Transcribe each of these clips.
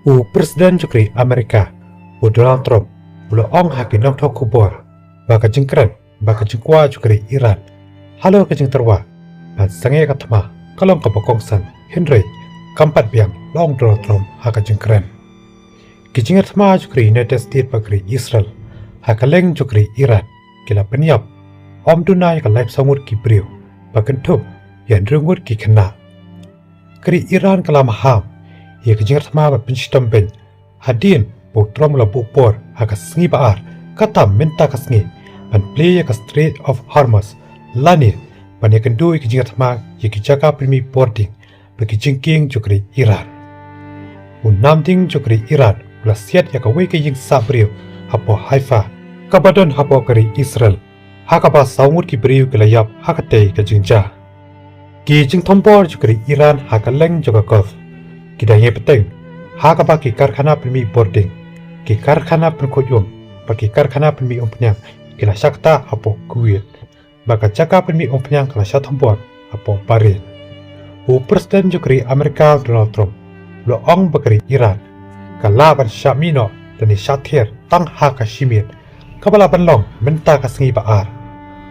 Presiden Jukri Amerika Donald Trump ula ong hakin nong tok kubor baka jengkran baka jengkwa Jukri Iran halo ke jeng terwa ban sange katama kalong kapokongsan Henry kampat biang long Donald Trump haka jengkran kijingat sama Jukri United States bakri Israel haka leng Jukri Iran kila penyap om dunai ka live samut ki brio bakan tup yan rungut ki kena kri Iran kala maham ye kijingat sama bat pensistam ben hadin Trom la bukpor haka sengi baar kata minta kasngi ban plie ka Strait of Hormuz lani ban yakan dui kijingat ma yaki jaka primi boarding bagi jingking Jukri Iran namding Jukri Iran ula siat yaka wei ke ying sabriu hapo Haifa kabadon hapo kari Israel haka ba saumut ki briu kelayap haka tei ka jingja ki jing thompor Jukri Iran haka leng joka kof kidanye peteng haka ba ki karkhana primi boarding ki karkhana penkoyum bagi karkhana penmi ompnyang kila syakta apo kuit baka jaka penmi ompnyang kala syatombor apo barin Presiden Jukri Amerika Donald Trump lo ong bakari Iran kala ban syamino dan syatir tang haka shimiet kabala ban long menta kasengi baar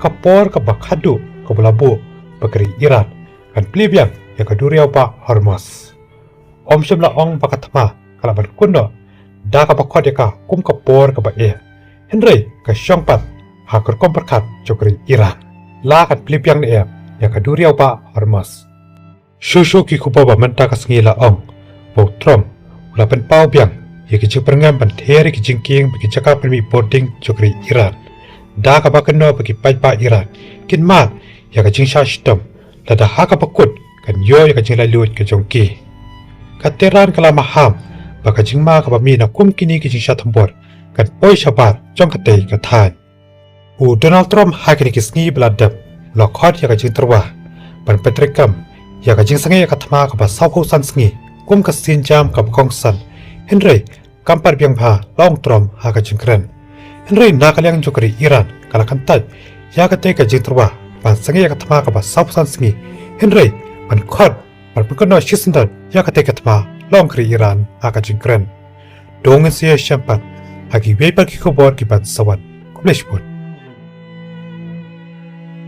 kapor ka bakhadu kabalabu bakari Iran kan plibiang ya kaduriau ba Hormuz om syamla ong bakatma kala ban kundo da ka bakot ya ka kum ka por ka ba e Henry ka syongpat ha kor kom perkat Jukri Iran la kat plipiang ne ya ka duriau ba Hormuz shushu ki kupa ba menta ka sengi la ong bo Trump ula pen pau biang ye ki Byrngem ban theri ki jingking bagi jaka permi boarding Jukri Iran da ka ba kenno bagi pai ba Iran kin mat ya ka jingsha system lada ha ka bakut kan yo ya ka jingla lut ka jongki ka teran kala maham baka jingma ka bami na kum kini ki jingsha thambor kan poi shabar jong ka tei ka than Donald Trump ha kini ki sngi bladap la khot ya ka jing terwa ban petrikam ya ka jing sange ka thama ka ba saw san sngi kum ka sin jam ka kong san Henry kampar biang pha long Trump ha ka jingkran Henry na ka liang Jukri Iran kala kan tai ya ka tei ka jing terwa ban sange ka thama ka ba saw san sngi Henry ban khot ban pukno shisindan ya ka tei ka thama long kri Iran haka jingkran dongen siya syampat hagi wepar ki kubor ki ban sawan kubleshpun